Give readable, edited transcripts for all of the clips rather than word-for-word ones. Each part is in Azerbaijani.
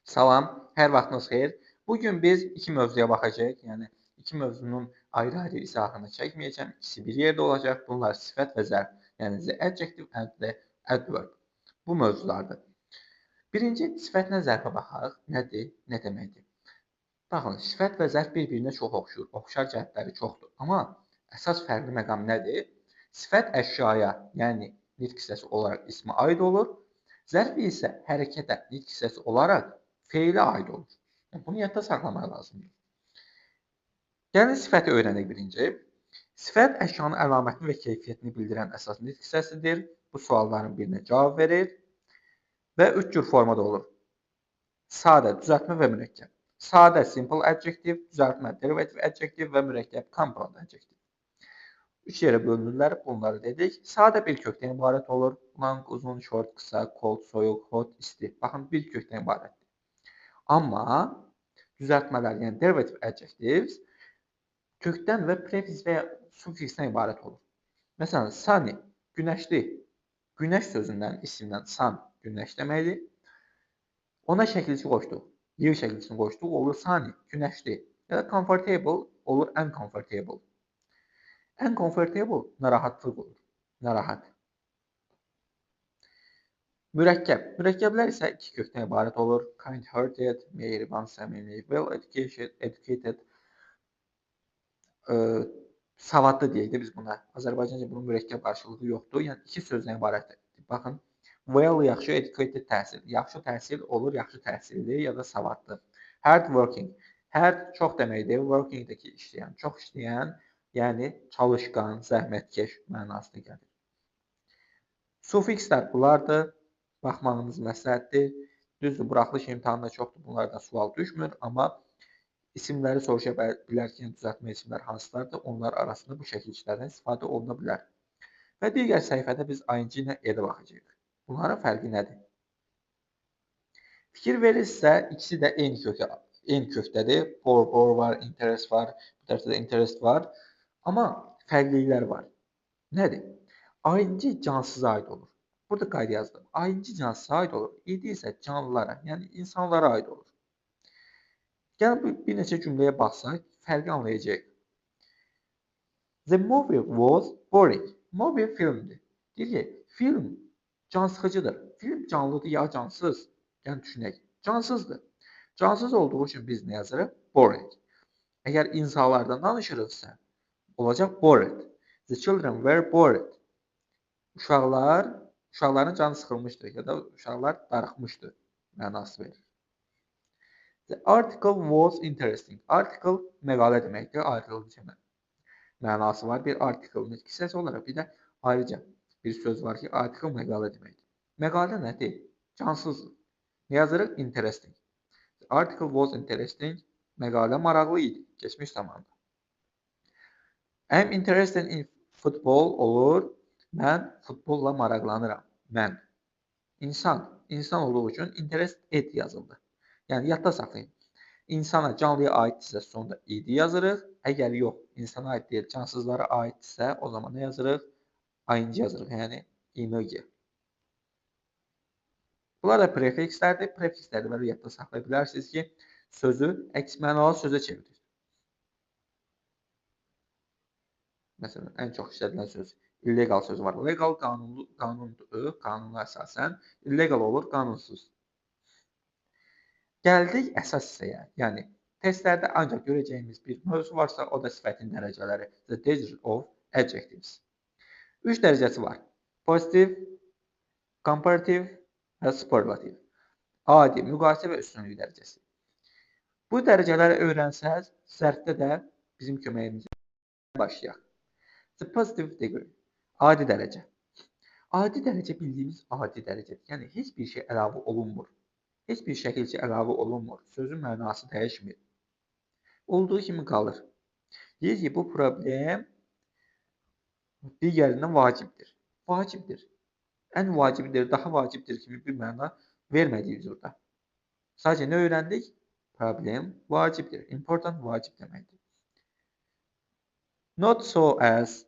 Salam, hər vaxtınız xeyir. Bugün biz iki mövzuya baxacağıq. Yəni iki mövzunun ayrı-ayrı izahını çəkməyəcəm. İkisi bir yerdə olacaq. Bunlar sifət və zərf. Yəni the adjective and the adverb. Bu mövzulardır. Birinci sifətlə zərfə baxaq. Nədir? Nə deməkdir? Baxın, sifət və zərf bir-birinə çox oxşur. Oxşar cəhətləri çoxdur. Amma əsas fərqli məqam nədir? Sifət əşyaya, yəni nitq hissəsi olaraq ismə aid olur. Zərf isə hərəkətə, nitq hissəsi olaraq feilə aid olur. Bunu yadda saxlamaq lazımdır. Gəlin sifəti öyrənək birinci. Sifət əşyanın əlamətini və keyfiyyətini bildirən əsas nitq hissəsidir. Bu sualların birinə cavab verir və üç cür formada olur. Sadə, düzəltmə və mürəkkəb. Sadə, simple adjective, düzəltmə, derivative adjective və mürəkkəb, compound adjective. Üç yerə bölünürlər, bunları dedik. Sadə bir kökdən ibarət olur. Long, uzun, short, qısa, cold, soyuq, hot, isti. Baxın, bir kökdən ibarətdir. Amma düzəltmələr, yəni derivative adjectives kökdən və prefiks və ya sufiksdən ibarət olur. Məsələn, sunny, günəşli. Günəş sözündən, isimdən sun, günəş deməkdir. Ona şəkilçi qoşduq. Yer şəkilçisini qoşduq, olur sunny, günəşli. Ya da comfortable olur uncomfortable. Uncomfortable narahatlıq olur. Narahat. Mürəkkəb. Mürəkkəblər isə iki kökdən ibarət olur. Kind-hearted, mehriban, səmimi, well-educated, savadlı deyək də biz buna. Azərbaycanca bunun mürəkkəb qarşılığı yoxdur. Yəni iki sözdən ibarətdir. Baxın, well yaxşı, educated təhsil. Yaxşı təhsil olur, yaxşı təhsilli ya da savadlı. Hard working. Hard çox deməkdir. Working-dəki işləyən, çox işləyən, yəni çalışqan, zəhmətkeş mənasına gəlir. Sufikslər bunlardır. Baxmağınız məsləhətdir. Düzdür, buraxılış imtahanında çoxdur, bunlardan sual düşmür, amma isimləri soruşa bilər ki, düzəltmə isimlər hansılardır, onlar arasında bu şəkilçilərdən istifadə oluna bilər. Və digər səhifədə biz ing ilə edə baxacağıq. Bunların fərqi nədir? Fikir verirsə, ikisi də eyni kökdədir. Bor var, interest var, bu tərəfdə də interest var. Amma fərqliliklər var. Nədir? ing cansıza aid olur. Burada qayda yazdım. ing cansıza aid olur. İdi isə canlılara, yəni insanlara aid olur. Gəlin bir neçə cümləyə baxsaq, fərqi anlayacağıq. The movie was boring. Movie filmdir. Deyir ki, film cansıxıcıdır. Film canlıdır ya cansız? Yəni düşünək. Cansızdır. Cansız olduğu üçün biz nə yazırıq? Boring. Əgər insanlardan danışırıqsa, olacaq bored. The children were bored. Uşaqların canı sıxılmışdı ya da uşaqlar darıxmışdı mənası verir. The article was interesting. Article məqalə deməkdir, ayrılıcı mənası var. Bir article nitq hissəsi olaraq bir də ayrıca bir söz var ki, article məqalə deməkdir. Məqalə nədir? Cansızdır. Nə yazırıq? Interesting. The article was interesting. Məqalə maraqlı idi keçmiş zamanda. I'm interested in football olur. Mən futbolla maraqlanıram. Mən. İnsan olduğu üçün interest et yazıldı. Yəni yadda saxlayın. İnsana, canlıya aiddirsə sonda id yazırıq. Əgər yox, insana aid deyil, cansızlara aiddirsə, o zaman nə yazırıq? ing yazırıq, yəni ing. Bunlar da prefikslərdir. Prefiksləri belə yadda saxlaya bilərsiniz ki, sözü əks mənalı sözə çevirir. Məsələn, ən çox işlədilən söz illegal sözü var. Legal qanundur, qanuna əsasən. Illegal olur, qanunsuz. Gəldik əsas hissəyə, yəni testlərdə ancaq görəcəyimiz bir mövzu varsa, o da sifətin dərəcələri. The degree of adjectives. 3 dərəcəsi var. Pozitiv, comparative və superlative. Adi, müqayisə və üstünlük dərəcəsi. Bu dərəcələri öyrənsəz, zərfdə də bizim köməyimizə başlayaq. The positive degree. Adi dərəcə. Adi dərəcə bildiyimiz adi dərəcədir. Yəni, heç bir şey əlavə olunmur. Heç bir şəkilçi əlavə olunmur. Sözün mənası dəyişmir. Olduğu kimi qalır. Deyir ki, bu problem digərindən vacibdir. Vacibdir. Ən vacibdir, daha vacibdir kimi bir məna vermədiyiz orada. Sadəcə nə öyrəndik? Problem vacibdir. Important vacib deməkdir. Not so as,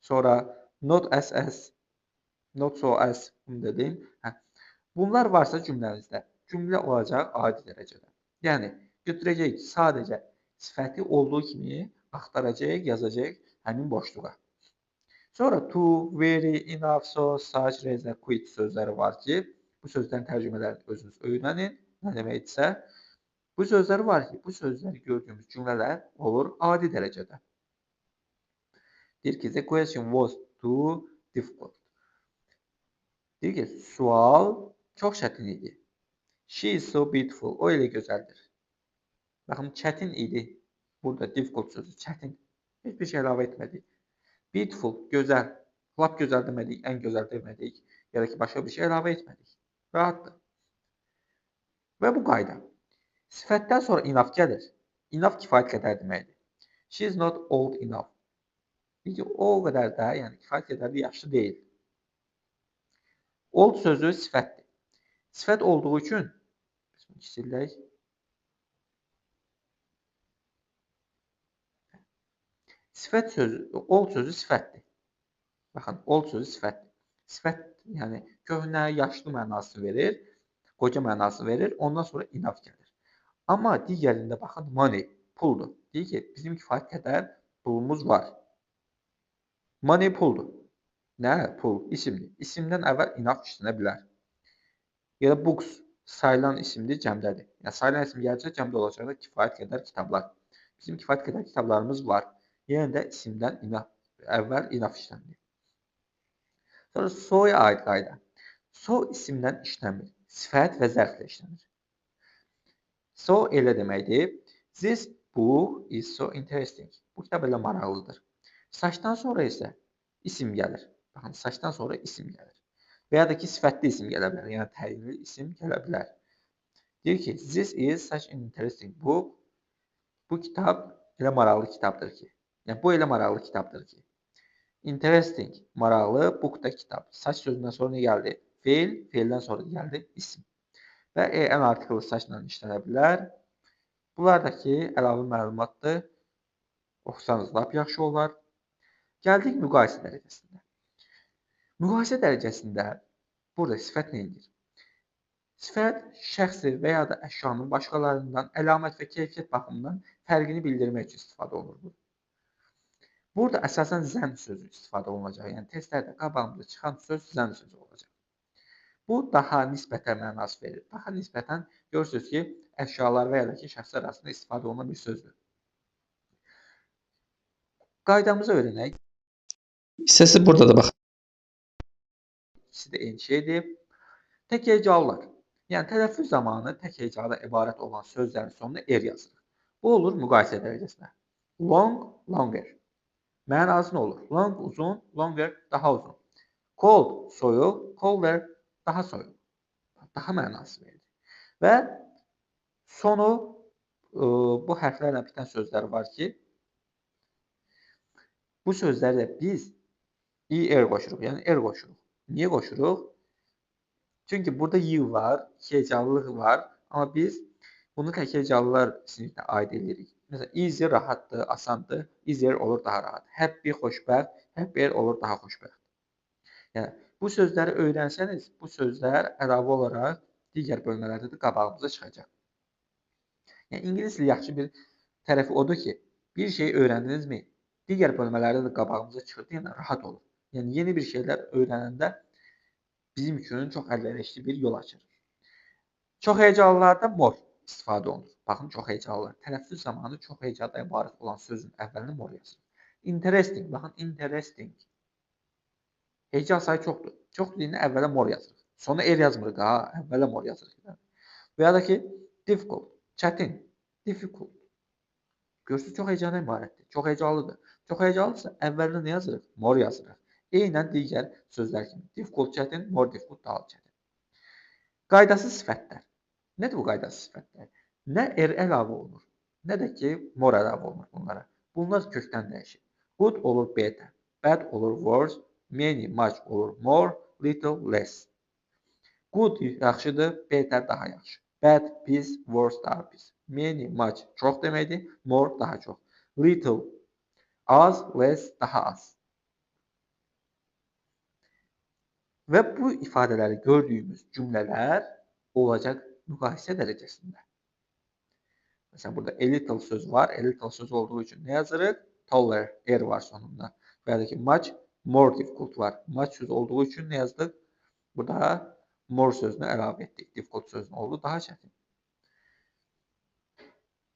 sonra not as, not so as, bunu dedim. Bunlar varsa cümləmizdə. cümlə olacaq adi dərəcədə. Yəni götürəcəyik sadəcə sifəti olduğu kimi axtaracağıq, yazacağıq həmin boşluğa. Sonra to, very, enough, so, such, rather, quit sözləri var ki, bu sözlərin tərcümələrini özünüz öyrənin. Nə deməkdirsə, bu sözlər var ki, bu sözləri gördüyümüz cümlələr olur adi dərəcədə. Deyir ki, the question was too difficult. Deyir ki, sual çox çətin idi. She is so beautiful. O elə gözəldir. Baxın, çətin idi. Burada difficult sözü çətin. Heç bir şey əlavə etmədik. Beautiful, gözəl. Lap gözəl demədik, ən gözəl demədik. Ya da ki, başqa bir şey əlavə etmədik. Rahatdır. Və bu qayda. Sifətdən sonra enough gəlir. Enough kifayət qədər deməkdir. She is not old enough. Deyir ki, o qədər də, yəni kifayət qədər də yaşlı deyil. Old sözü sifətdir. Sifət olduğu üçün kiçilək. Sifət sözü, old sözü sifətdir. Baxın, old sözü sifətdir. Sifət, yəni köhnə, yaşlı mənasını verir, qoca mənasını verir, ondan sonra enough gəlir. Amma digərində baxın, money, puldur. Deyir ki, bizim kifayət qədər pulumuz var. Money puldur. Nə? Pul, isimdir. İsimdən əvvəl enough işlənə bilər. Ya da books, sayılan isimdir, cəmdədir. Yəni, sayılan isim gələcək, cəmdə olacaq da kifayət qədər kitablar. Bizim kifayət qədər kitablarımız var. Yəni də isimdən əvvəl enough işlənir. Sonra so'ya aid qayda. So isimdən işləmir. Sifət və zərflə işlənir. So elə deməkdir. This book is so interesting. Bu kitab elə maraqlıdır. Saçdan sonra isə isim gəlir. Baxın, saçdan sonra isim gəlir. Və ya da ki, sifətli isim gələ bilər. Yəni, təyinli isim gələ bilər. Deyir ki, this is such an interesting book. Bu kitab elə maraqlı kitabdır ki. Yəni, bu elə maraqlı kitabdır ki. Interesting, maraqlı, book da kitab. Saç sözündən sonra nə gəldi? Feil, feildən sonra gəldi isim. Və en artiklı saçla işlənə bilər. Bunlar da ki, əlavə məlumatdır. Oxusanız lap yaxşı olar. Gəldik müqayisə dərəcəsində. Müqayisə dərəcəsində burada sifət neydir? Sifət şəxsi və ya da əşyanın başqalarından əlamət və keyfiyyət baxımından fərqini bildirmək üçün istifadə olunur. Burada əsasən zənn sözü istifadə olunacaq. Yəni, testlərdə qabağımıza çıxan söz zənn sözü olacaq. Bu, daha nisbətən mənası verir. Daha nisbətən görürsünüz ki, əşyalar və ya da ki, şəxslər arasında istifadə olunan bir sözdür. Qaydamızı öyrənək. Hissəsi burada da baxın. İkisi də eyni şeydir. Tək hecalılar. Yəni, tələffüz zamanı tək hecalı ibarət olan sözlərin sonuna er yazılır. Bu olur müqayisə dərəcəsində. Long, longer. Mənası nə olur? Long, uzun, longer, daha uzun. Cold, soyuq, colder, daha soyuq. Daha mənası verir. Və sonu bu hərflərlə bitən sözlər var ki, bu sözlərlə biz er qoşuruq, yəni er qoşuruq. Niyə qoşuruq? Çünki burada you var, iki hecalılıq var, amma biz bunu tək hecalılar sinifinə aid edirik. Məsələn, easy rahatdır, asandır, easier olur daha rahat. Happy xoşbəxt, happier olur daha xoşbəxt. Yəni, bu sözləri öyrənsəniz, bu sözlər əlavə olaraq digər bölmələrdə də qabağımıza çıxacaq. Yəni, ingilis dili yaxşı bir tərəfi odur ki, bir şeyi öyrəndinizmi, digər bölmələrdə də qabağımıza çıxır, yəni rahat olur. Yəni, yeni bir şeylər öyrənəndə bizim üçün çox əlverişli bir yol açır. Çox hecalılarda more istifadə olunur. Baxın, çox hecalılar. Tələffüz zamanı çox hecadan ibarət olan sözün əvvəlinə more yazılır. Interesting, baxın, interesting. Hecal sayı çoxdur. Çoxdur deyəndə əvvələ more yazırıq. Sonra er yazmırıq, ha, əvvələ more yazırıq. Və ya da ki, difficult, çətin, difficult. Görürsünüz, çox hecadan ibarətdir. Çox hecalıdır. Çox hecalıdırsa, əvvəlinə nə yazırıq? More yazırıq. Eynən digər sözlər kimi. Difficult çətin, more difficult daha çətin. Qaydasız sifətlər. Nədir bu qaydasız sifətlər? Nə er əlavə olunur, nə də ki, more əlavə olunur bunlara. Bunlar kökdən dəyişir. Good olur better, bad olur worse, many, much olur more, little, less. Good yaxşıdır, better daha yaxşı. Bad pis, worse daha pis. Many, much çox deməkdir, more daha çox. Little az, less daha az. Və bu ifadələri gördüyümüz cümlələr olacaq müqayisə dərəcəsində. Məsələn, burada a little söz var. A little söz olduğu üçün nə yazırıq? Taller, er var sonunda. Və ya da ki, much more difficult var. Much söz olduğu üçün nə yazdıq? Burada more sözünü əlavə etdik. Difficult sözünü oldu daha çətin.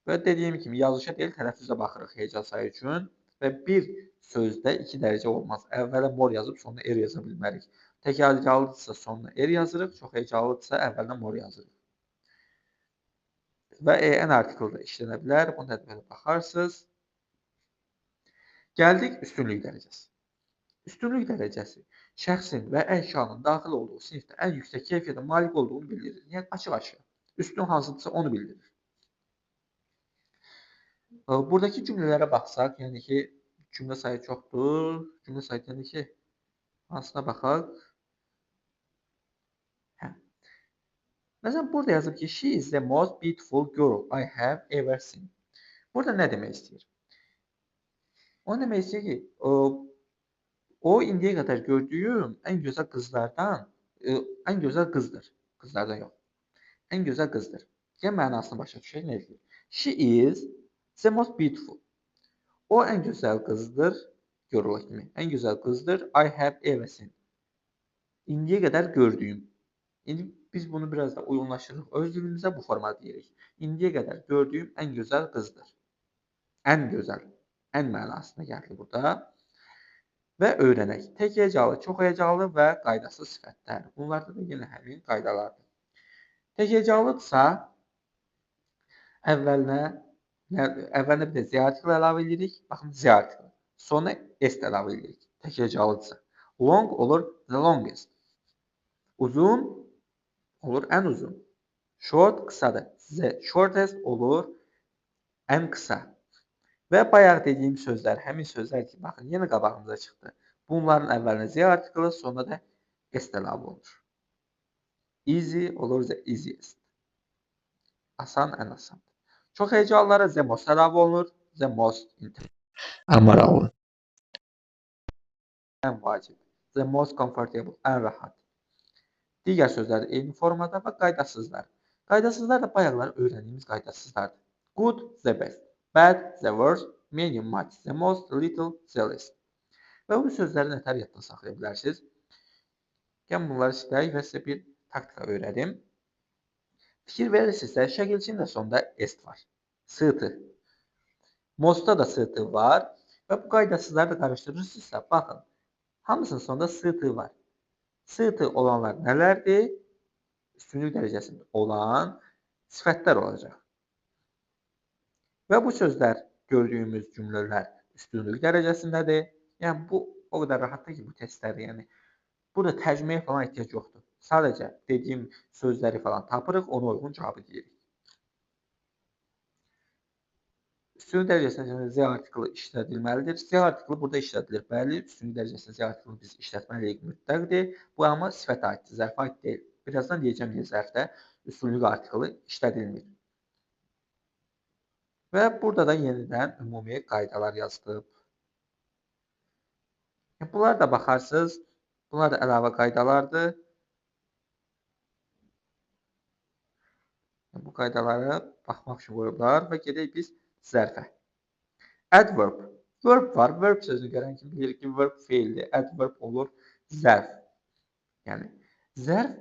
Və dediyim kimi, yazışa deyil, tələffüzə baxırıq heca sayı üçün. Və bir sözdə 2 dərəcə olmaz. Əvvələ more yazıb, sonra er yaza bilmərik. Tək hecalıdırsa sonuna er yazırıq, çox hecalıdırsa əvvəldən more yazırıq. Və en article da işlənə bilər. Bunu da belə baxarsınız. Gəldik üstünlük dərəcəsi. Üstünlük dərəcəsi şəxsin və əşyanın daxil olduğu sinifdə ən yüksək keyfiyyətə malik olduğunu bildirir. Yəni açıq-aşkar. Üstün hansıdırsa onu bildirir. Buradakı cümlələrə baxsaq, yəni ki, cümlə sayı çoxdur. Cümlə sayı yəni ki, hansına baxaq? Məsələn, burada yazıb ki, she is the most beautiful girl I have ever seen. Burada nə demək istəyir? O demək istəyir ki, o indiyə qədər gördüyüm ən gözəl qızlardan, ən gözəl qızdır. Qızlardan yox. Ən gözəl qızdır. Yəni mənasını başa düşək nə deyir? She is the most beautiful. O ən gözəl qızdır. Görülək kimi. Ən gözəl qızdır. I have ever seen. İndiyə qədər gördüyüm. İndi biz bunu biraz da uyğunlaşdırırıq. Öz dilimizə bu formada deyirik. İndiyə qədər gördüyüm ən gözəl qızdır. Ən gözəl. Ən mənasına gəlir burada. Və öyrənək. Tək hecalı, çox hecalı və qaydasız sifətlər. Bunlarda da yenə həmin qaydalardır. Tək hecalıdırsa əvvəlinə bir də Z artikli əlavə edirik. Baxın, Z artikli. Sonra S əlavə edirik. Tək hecalıdırsa. Long olur the longest. Uzun olur ən uzun. Short qısadır. The shortest olur ən qısa. Və bayaq dediyim sözlər, həmin sözlər ki, baxın, yenə qabağımıza çıxdı. Bunların əvvəlinə Z artikli, sonra da S əlavə olunur. Easy olur the easiest. Asan, ən asan. Çox hecalılara the most əlavə olunur. The most ən maraqlı. Ən vacib. The most comfortable, ən rahat. Digər sözlər eyni formada və qaydasızlar. Qaydasızlar da bayaqlar öyrəndiyimiz qaydasızlardır. Good, the best. Bad, the worst. Many, much, the most, little, the least. Və bu sözləri nətər yadda saxlaya bilərsiniz? Gəlin bunları silək və sizə bir taktika öyrədim. Fikir verirsinizsə, şəkilçinin də sonunda est var. Sıtı. Mostda da sıtı var və bu qaydasızları da qarışdırırsınızsa, baxın, hamısının sonunda sıtı var. Sıtı olanlar nələrdir? Üstünlük dərəcəsində olan sifətlər olacaq. Və bu sözlər, gördüyümüz cümlələr üstünlük dərəcəsindədir. Yəni, bu o qədər rahatdır ki, bu testləri, yəni, burada tərcüməyə falan ehtiyac yoxdur. Sadəcə dediyim sözləri falan tapırıq, ona uyğun cavabı deyirik. Üstünlük dərəcəsində Z artikli işlədilməlidir. Z artikli burada işlədilir. Bəli, üstünlük dərəcəsində Z artikli biz işlətməliyik mütləqdir. Bu amma sifətə aiddir, zərfə aid deyil. Birazdan deyəcəm ki, zərfdə üstünlük artikli işlədilmir. Və burada da yenidən ümumi qaydalar yazılıb. Bunlar da baxarsınız. Bunlar da əlavə qaydalardır. Bu qaydalara baxmaq üçün qoyublar və gedək biz zərfə. Adverb. Verb var. Verb sözünü görən kimi bilirik ki, verb feildir. Adverb olur zərf. Yəni, zərf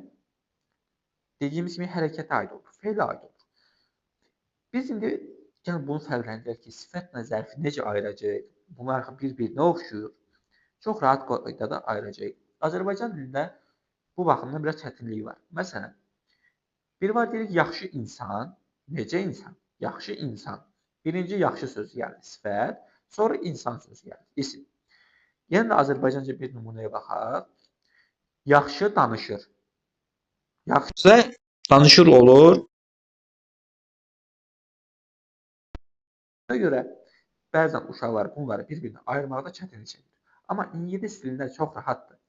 dediyimiz kimi hərəkətə aid olur. Feilə aid olur. Biz indi gəlin bunu fərqləndirək ki, sifətlə zərfi necə ayıracaq? Bunlar bir-birinə oxşuyur. Çox rahat qaydada ayıracaq. Azərbaycan dilində bu baxımdan biraz çətinlik var. Məsələn, bir var deyirik, yaxşı insan. Necə insan? Yaxşı insan. Birinci yaxşı sözü gəlir, sifət. Sonra insan sözü gəlir, isim. Yəni də Azərbaycanca bir nümunəyə baxaq. Yaxşı danışır. Yaxşı danışır olur. Buna görə bəzən uşaqlar bunları bir-birinə ayırmaqda çətinlik çəkir. Amma ingilis dilində çox rahatdır.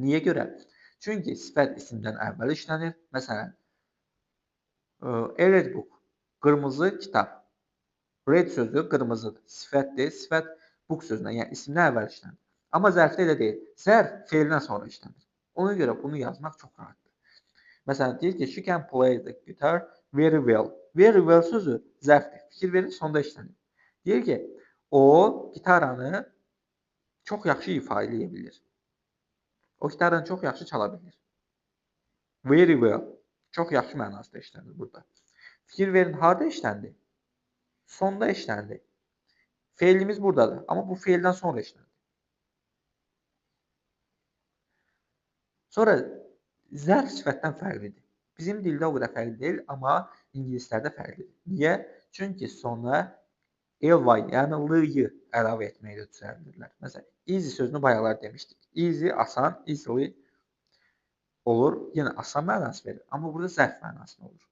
Niyə görə? Çünki sifət isimdən əvvəl işlənir. Məsələn, red book, qırmızı kitab. Red sözü qırmızıdır. Sifətdir. Sifət book sözündən, yəni isimdən əvvəl işlənir. Amma zərfdə elə deyil. Zərf feildən sonra işlənir. Ona görə bunu yazmaq çox rahatdır. Məsələn, deyir ki, she can play the guitar very well. Very well sözü zərfdir. Fikir verin, sonda işlənir. Deyir ki, o gitaranı çox yaxşı ifa edə bilir. O gitaranı çox yaxşı çala bilir. Very well. Çox yaxşı mənasında işlənir burada. Fikir verin, harda işləndi? Sonda işləndi. Feilimiz buradadır. Amma bu feildən sonra işləndi. Sonra zərf sifətdən fərqlidir. Bizim dildə o qədər fərqli deyil, amma ingilislərdə fərqlidir. Niyə? Çünki sonra ly, yəni l-yı əlavə etməklə düzəldirlər. Məsələn, easy sözünü bayaqlar demişdik. Easy, asan, easily olur. Yenə asan mənası verir. Amma burada zərf mənasında olur.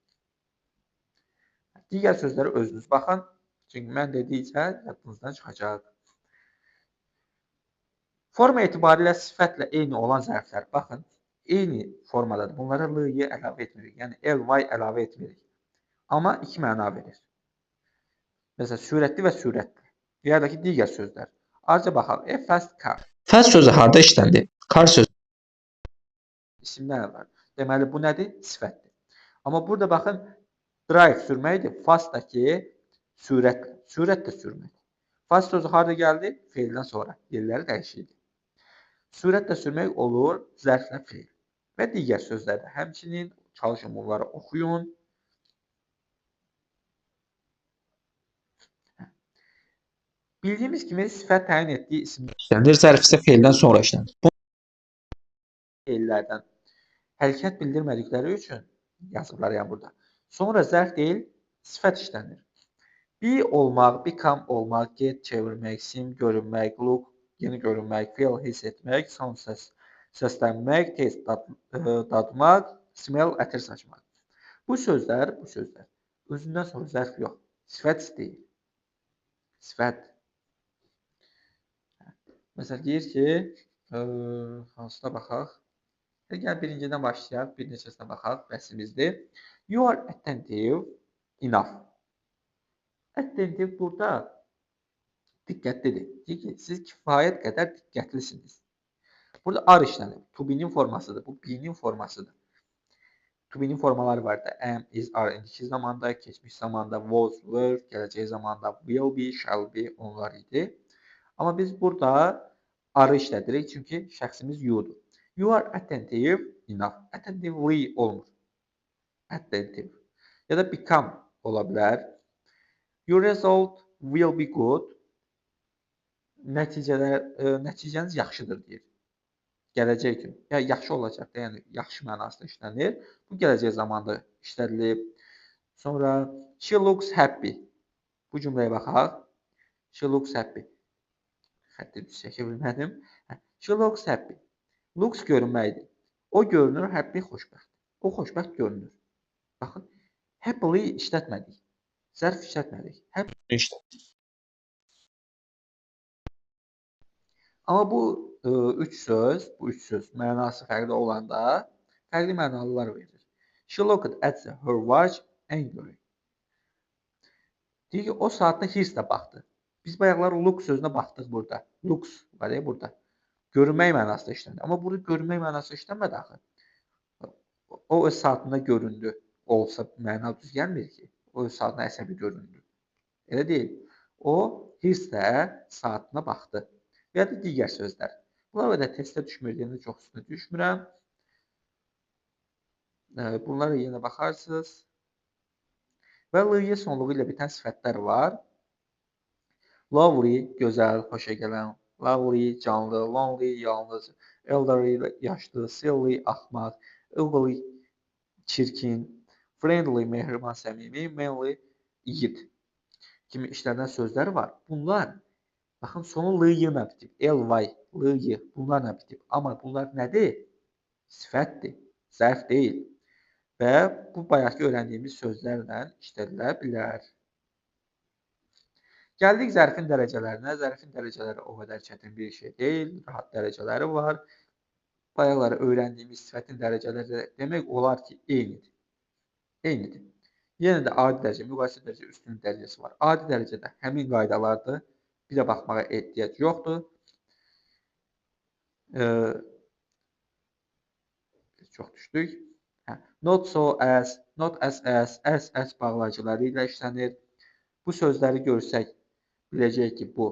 Digər sözlərə özünüz baxın. Çünki mən dedikcə yadınızdan çıxacaq. Forma etibarilə sifətlə eyni olan zərflər. Baxın, eyni formadadır. Bunlara l-yı əlavə etmirik. Yəni ly əlavə etmirik. Amma iki məna verir. Məsələn, sürətli və sürətli. Ya da ki, digər sözlər. Ayrıca baxaq. A fast car. Fast sözü harda işləndi? Car sözü isimdən var. Deməli, bu nədir? Sifətdir. Amma burada baxın, drive sürməkdir. Fast da ki, sürətlə. Sürət də sürmək. Fast sözü harda gəldi? Feildən sonra. Yerləri dəyişildi. Sürətlə sürmək olur, zərflə feil. Və digər sözlərdə. Həmçinin çalışın bunları oxuyun. Bildiyimiz kimi sifət təyin etdiyi isimlər işlənir, zərf isə feildən sonra işlənir. Bu feillərdən hərəkət bildirmədikləri üçün yazıblar yəni burada. Sonra zərf deyil, sifət işlənir. Be olmaq, become olmaq, get çevirmək, sim görünmək, look yeni görünmək, feel hiss etmək, son səslənmək, taste dadmaq, smell ətir saçmaq. Bu sözlər özündən sonra zərf yox, sifət istəyir. Sifət. Məsələn, deyir ki, hansına baxaq? Gəl birincidən başlayaq, bir neçəsinə baxaq, bəsimizdir. You are attentive enough. Attentive burada diqqətlidir. Deyir ki, siz kifayət qədər diqqətlisiniz. Burada are işlənir. To be'nin formasıdır. Bu be'nin formasıdır. To be'nin formaları var da. Am, is, are indiki zamanda, keçmiş zamanda, was, were, gələcək zamanda, will be, shall be onlar idi. Amma biz burada are işlədirik. Çünki şəxsimiz you'dur. You are attentive enough. Attentively olmur. Attentive. Ya da become ola bilər. Your result will be good. Nəticəniz yaxşıdır deyir. Gələcək üçün. Yəni yaxşı olacaq da, yəni yaxşı mənasında işlənir. Bu gələcək zamanda işlədilib. Sonra she looks happy. Bu cümləyə baxaq. She looks happy. Xətti düz çəkə bilmədim. She looks happy. Looks görünməkdir. O görünür, happy xoşbəxt. O xoşbəxt görünür. Baxın, happily işlətmədik. Zərf işlətmədik. Happily işlətdik. Amma bu üç söz mənası fərqli olanda fərqli mənalar verir. She looked at her watch angrily. Deyir ki, o saatda hirslə baxdı. Biz bayaqlar look sözünə baxdıq burada. Looks var ya burada. Görünmək mənasında işlənir. Amma burada görünmək mənasında işlənmədi axı. O öz saatında göründü. Olsa məna düz gəlmir ki. O öz saatına əsəbi göründü. Elə deyil. O hirslə saatına baxdı. Və ya da digər sözlər. Bunlar da testə düşmür, yəni çox üstünə düşmürəm. Bunlara yenə baxarsınız. Və l-y sonluğu ilə bitən sifətlər var. Lovely, gözəl, xoşa gələn. Lovely, canlı. Lonely, yalnız. Elderly, yaşlı. Silly, axmaq. Ugly, çirkin. Friendly, mehriban, səmimi. Manly, igid kimi işlənən sözlər var. Bunlar, baxın, sonu l-y ilə bitib. Ly, l-y, bunlarla bitib. Amma bunlar nədir? Sifətdir, zərf deyil. Və bu bayaqki öyrəndiyimiz sözlərlə işlədilə bilər. Gəldik zərfin dərəcələrinə. Zərfin dərəcələri o qədər çətin bir şey deyil. Rahat dərəcələri var. Bayaqları öyrəndiyimiz sifətin dərəcələri demək olar ki, eynidir. Eynidir. Yenə də adi dərəcə, müqayisə dərəcə, üstünlük dərəcəsi var. Adi dərəcədə həmin qaydalardır. Bir də baxmağa ehtiyac yoxdur. Çox düşdük. Hə, not so as bağlacıları ilə işlənir. Bu sözləri görsək biləcəyik ki, bu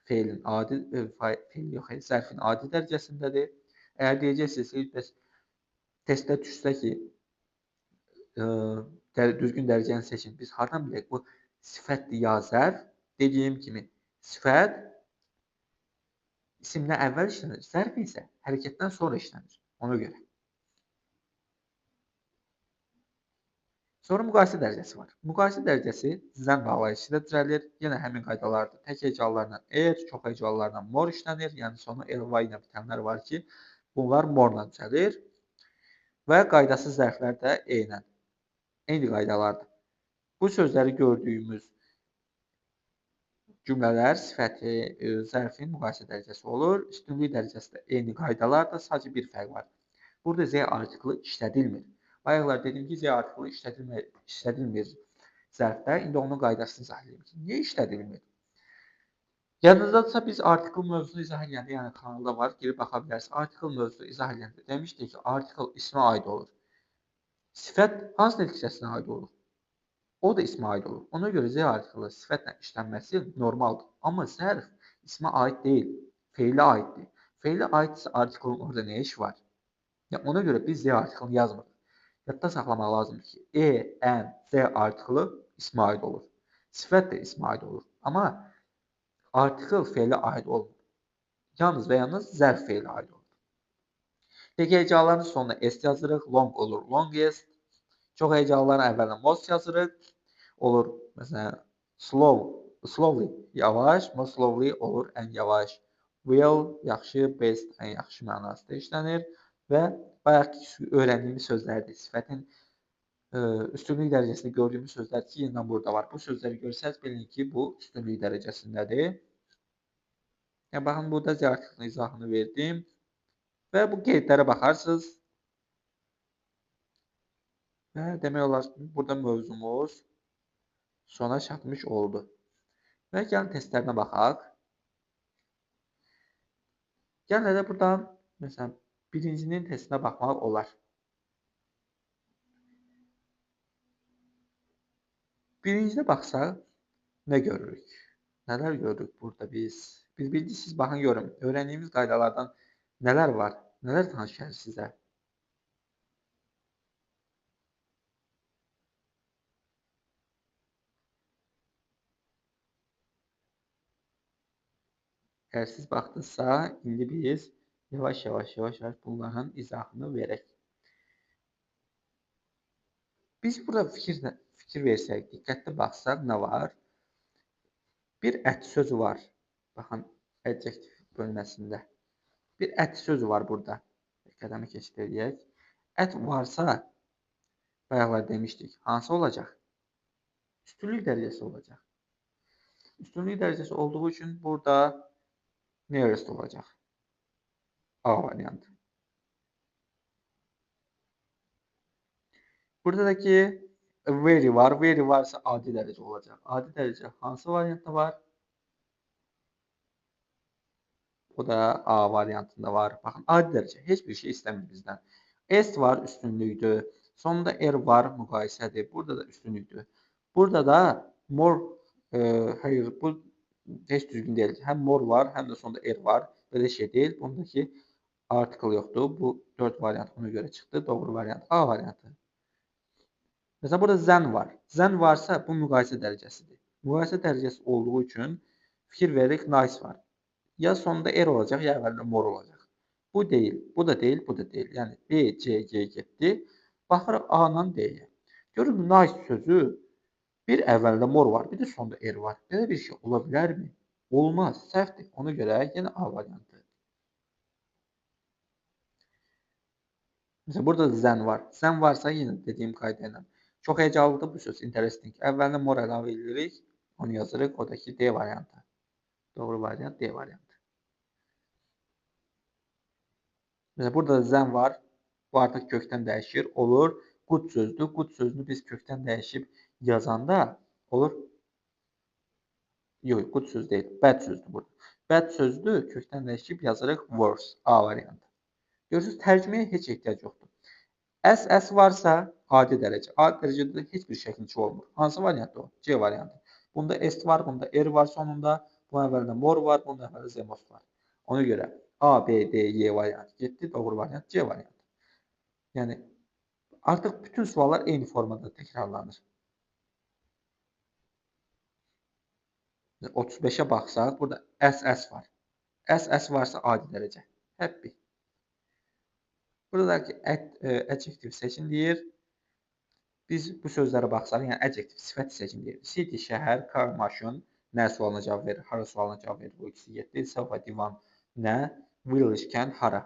feilin adi feil yox, zərfin adi dərəcəsindədir. Əgər deyəcəksiniz ki, bəs testdə düşsə ki, düzgün dərəcəni seçin. Biz hardan bilək bu sifətdir ya zərf? Dediyim kimi sifət isimdən əvvəl işlənir, zərf isə hərəkətdən sonra işlənir. Ona görə. Sonra müqayisə dərəcəsi var. Müqayisə dərəcəsi zən bağlayıcısı ilə düzəlir. Yenə həmin qaydalardır. Tək hecalarla çox hecalarla mor işlənir. Yəni sonu ly ilə bitənlər var ki, bunlar morla düzəlir. Və qaydasız zərflər də eynən. Eyni qaydalardır. Bu sözləri gördüyümüz cümlələr sifəti, zərfin müqayisə dərəcəsi olur. Üstünlük dərəcəsi də eyni qaydalardır. Sadəcə bir fərq var. Burada Z artiklı işlədilmir. Bayaqlar dedim ki, Z artiklı işlədilmir zərfdə. İndi onun qaydasını izahlayayım ki, niyə işlədilmir? Yadınızdadırsa biz artikl mövzusunu izah edəndə, yəni kanalda var, girib baxa bilərsiniz. Artikl mövzusunu izah edəndə demişdik ki, artikl ismə aid olur. Sifət hansı nəticəsinə aid olur? O da ismə aid olur. Ona görə Z artiklı sifətlə işlənməsi normaldır. Amma zərf ismə aid deyil, feilə aiddir. Feilə aidsə artiklın orada nə işi var? Yəni, ona görə biz Z artiklını yazmırıq. Yadda saxlamaq lazımdır ki, N, Z artiklı ismə aid olur. Sifət də ismə aid olur. Amma artikl feilə aid olmur. Yalnız və yalnız zərf feilə aid olur. Tek hecaların sonuna S yazırıq, long olur, longest. Çox hecaların əvvəlinə most yazırıq. Olur, məsələn, slowly, yavaş, most slowly olur, ən yavaş. Well, yaxşı, best, ən yaxşı mənasında işlənir. Və bayaqki öyrəndiyimiz sözlərdir. Sifətin üstünlük dərəcəsində gördüyümüz sözlər ki, yenidən burada var. Bu sözləri görsəz, bilin ki, bu üstünlük dərəcəsindədir. Yəni, baxın, burada Z artiklının izahını verdim. Və bu qeydlərə baxarsınız. Və demək olar ki, burada mövzumuz sona çatmış oldu. Və gəlin testlərinə baxaq. Gəlin də buradan, məsələn, birincinin testinə baxmaq olar. Birincidə baxsaq, nə görürük? Nələr görürük burada biz? Biz bildirsiniz, baxın görün, öyrəndiyimiz qaydalardan nələr var? Nələr tanış gəlir sizə? Əgər siz baxdınızsa, indi biz yavaş-yavaş bunların izahını verək. Biz burada fikir versək, diqqətli baxsaq, nə var? Bir ət sözü var. Baxın, adjektiv bölməsində. Bir ət sözü var burada. Qədəmi keçid edək. Ət varsa, bayaqlar demişdik, hansı olacaq? Üstünlük dərəcəsi olacaq. Üstünlük dərəcəsi olduğu üçün burada nearest olacaq. A variantı. Buradakı very var. Very varsa adi dərəcə olacaq. Adi dərəcə hansı variantda var? O da A variantında var. Baxın, adi dərəcə heç bir şey istəmir bizdən. S var, üstünlükdür. Sonunda R var, müqayisədir. Burada da üstünlükdür. Burada da more, hayır, bu heç düzgün deyil. Həm more var, həm də sonunda R var. Belə şey deyil. Bundakı article yoxdur. Bu 4 variant ona görə çıxdı. Doğru variant A variantı. Məsələn, burada zən var. Zən varsa, bu müqayisə dərəcəsidir. Müqayisə dərəcəsi olduğu üçün fikir veririk, nice var. Ya sonunda R olacaq, ya əvvəldə more olacaq. Bu deyil, bu da deyil, bu da deyil. Yəni, B, C, G getdi. Baxırıq A-dan D-yə. Görün, nice sözü bir əvvəldə more var, bir də sonunda R var. Belə bir şey ola bilərmi? Olmaz, səhvdir. Ona görə yenə A variantı. Məsələn, burada da zən var. Zən varsa, yenə dediyim qayda ilə. Çox hecalıdır bu söz, interesting. Əvvəlinə more əlavə edirik, onu yazırıq, o da ki, D variantı. Doğru variant D variantı. Məsələn, burada da zən var, bu artıq kökdən dəyişir, olur. Good sözdür, good sözünü biz kökdən dəyişib yazanda olur. Yox, good söz deyil, bad sözdür burada. Bad sözdür, kökdən dəyişib yazırıq worse, A variantı. Görürsünüz, tərcüməyə heç ehtiyac yoxdur. SS varsa adi dərəcə. Adi dərəcədə heç bir şəkilçi olmur. Hansı variant o? C variantı. Bunda S var, bunda R var sonunda. Bunun əvvəlində mor var, bunun əvvəlində zemos var. Ona görə A, B, D, Y variantı getdi. Doğru variant C variantı. Yəni artıq bütün suallar eyni formada təkrarlanır. 35-ə baxsaq, burada SS var. SS varsa adi dərəcə. Happy. Buradakı adjektiv seçin deyir. Biz bu sözlərə baxsaq, yəni adjektiv sifət seçin deyir. City şəhər, car maşın, nə sualına cavab verir, hara sualına cavab verir. Bu ikisi getdi. Sofa divan, nə, village kənd, hara.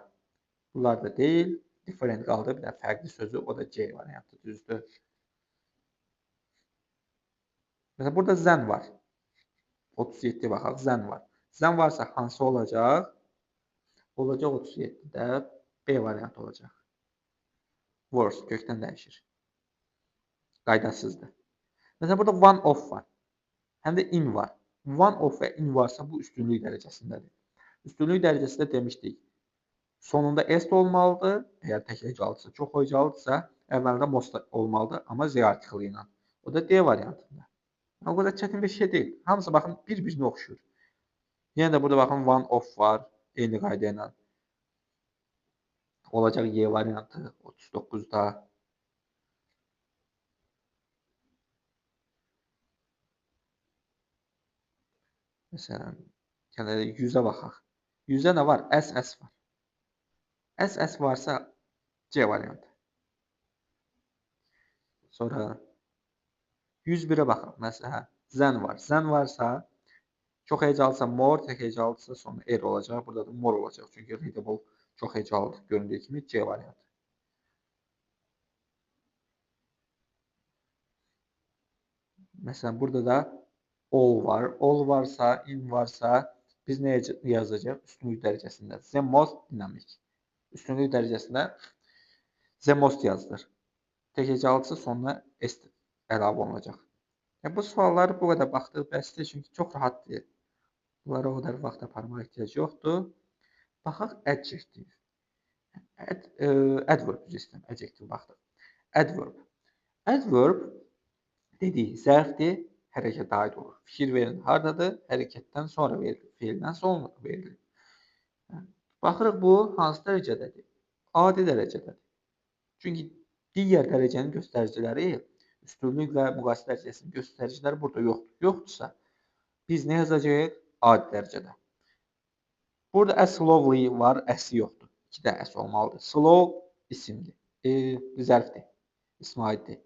Bunlar da deyil. Different qaldı. Bir də fərqli sözü, o da C variantı düzdür. Məsələn, burada zən var. 37 baxaq, zən var. Zən varsa hansı olacaq? Olacaq 37-də B variantı olacaq. Worse, kökdən dəyişir. Qaydasızdır. Məsələn, burada one of var. Həm də in var. One of və in varsa bu üstünlük dərəcəsindədir. Üstünlük dərəcəsində demişdik. Sonunda S olmalıdır. Əgər tək hecalıdırsa, çox hecalıdırsa, əvvəlində most olmalıdır, amma Z artıqlı ilə. O da D variantında. O qədər çətin bir şey deyil. Hamısı baxın bir-birinə oxşuyur. Yenə də burada baxın one of var. Eyni qayda ilə. Olacaq Y variantı 39-da. Məsələn, gələk 100-ə baxaq. 100-ə nə var? SS var. SS varsa C variantı. Sonra 101-ə baxaq. Məsələn, zən var. Zən varsa, çox hecalısa more, tək hecalısa sonra R olacaq. Burada da more olacaq. Çünki readable çox hecalıdır. Göründüyü kimi C variantı. Məsələn, burada da all var. All varsa, in varsa biz nə yazacaq? Üstünlük dərəcəsində. The most dynamic. Üstünlük dərəcəsində the most yazılır. Tək hecalısa sonuna S əlavə olunacaq. Bu sualları bu qədər baxdıq bəsdir, çünki çox rahatdır. Bunlara o qədər vaxt aparmağa ehtiyac yoxdur. Baxaq adjective. Adverb üzrə adjective baxdıq. Adverb. Adverb dediyi zərfdir, hərəkətə aid olur. Fikir verin hardadır? Hərəkətdən sonra verilir. Feildən sonra verilir. Baxırıq bu hansı dərəcədədir? Adi dərəcədədir. Çünki digər dərəcənin göstəriciləri, üstünlük və müqayisə dərəcəsinin göstəriciləri burada yoxdur. Yoxdursa, biz nə yazacağıq? Adi dərəcədə. Burada as lovely var, əsi yoxdur. 2 də əs olmalıdır. Slow isimdir. Zərfdir. İsmi aiddir.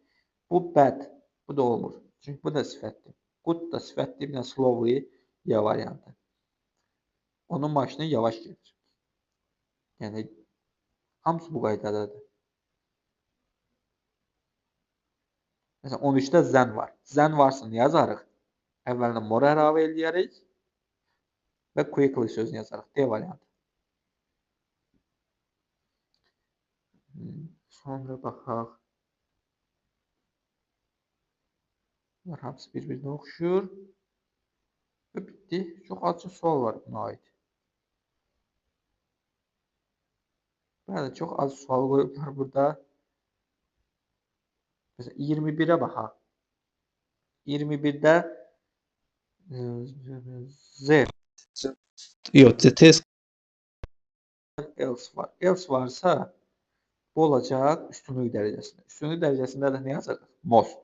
Bu bad. Bu da olmur. Çünki bu da sifətdir. Good da sifətdir. Bir də slowly ya variantı. Onun maşını yavaş gedir. Yəni, hamısı bu qaydadadır. Məsələn, 13-də zən var. Zən varsa nə yazarıq? Əvvəlində more əlavə eləyərik və quickly sözünü yazarıq. D variantı. Sonra baxaq. Bunlar hamısı bir-birinə oxşuyur. Və bitdi. Çox azca sual var buna aid. Bəli, çox az sual qoyublar burada. Məsələn, 21-ə baxaq. 21-də Z. Yox, test else var. Else varsa bu olacaq üstünlük dərəcəsində. Üstünlük dərəcəsində də nə yazırdıq? Most.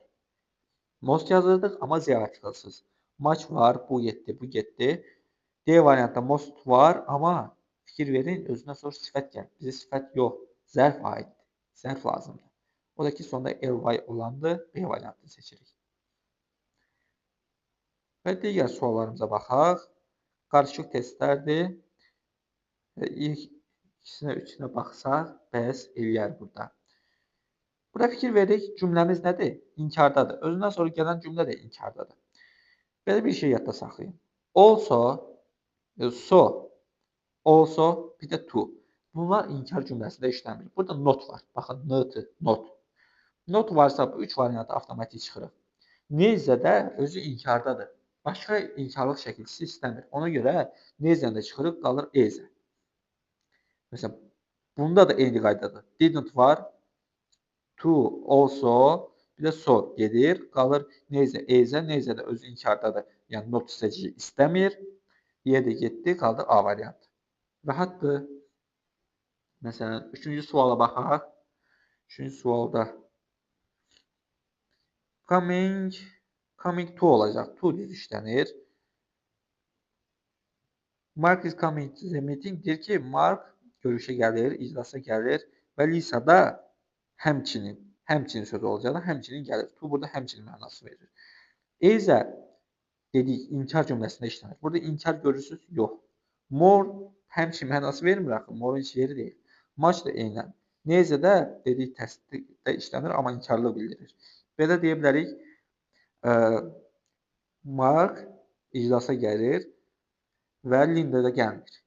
Most yazırdıq, amma Z artiklsız. Much var, bu getdi, bu getdi. D variantda most var, amma fikir verin, özündən sonra sifət gəlir. Bizə sifət yox, zərf aiddir. Zərf lazımdır. O da ki, sonda ly olandı, B variantını seçirik. Və digər suallarımıza baxaq. Qarışıq testlərdir. İlk ikisinə, üçünə baxsaq, bəs eləyər burada. Burada fikir veririk, cümləmiz nədir? İnkardadır. Özündən sonra gələn cümlə də inkardadır. Belə bir şey yadda saxlayın. Also, so, also, bir də to. Bunlar inkar cümləsində işləmir. Burada not var. Baxın, not. Not varsa bu 3 variantı avtomatik çıxırıq. Nezə də özü inkardadır. Başqa inkarlıq şəkilçisi istəmir. Ona görə nezəni də çıxırıq, qalır ezə. Məsələn, bunda da eyni qaydadır. Didn't var, To, also, bir də so gedir. Qalır nezə, ezə. Nezə də özü inkardadır. Yəni not hissəciyi istəmir. Y də getdi, qaldı A variantı. Rahatdır. Məsələn, üçüncü suala baxaq. Üçüncü sualda coming to olacaq. To düz işlənir. Mark is coming to the meeting. Deyir ki, Mark görüşə gəlir, iclasa gəlir və Lisa da həmçinin sözü olacaq da, həmçinin gəlir. To burada həmçinin mənası verir. Ezə dedik, inkar cümləsində işlənir. Burada inkar görürsünüz? Yox. More həmçinin mənası vermir axı. More heç yeri deyil. Much da eynən. Nezə də dedik, təsdiqdə işlənir, amma inkarlıq bildirir. Belə deyə bilərik, Mark iclasa gəlir və Linda da gəlmir.